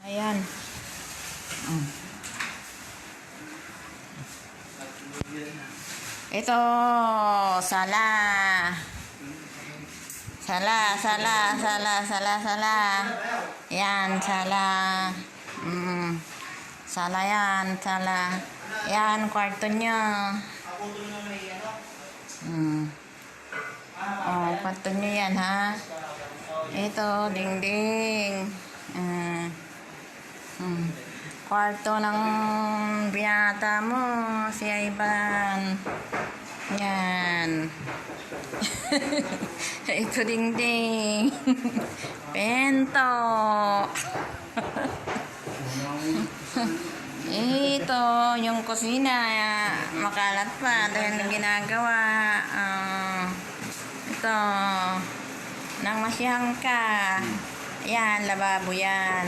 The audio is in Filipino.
Ayan. Ito, sala. Sala. Yan, sala. Sala yan, sala. Yan, kwarto nyo. Oh, kwarto nyo yan, ha? Ito, dingding. Kwarto ng binata mo, si Ivan. Yan. Ito dingding. Bento. Ito, yung kusina. Makalat pa dahil ginagawa. Ito. Nang masiyang ka. Yan, lababo yan.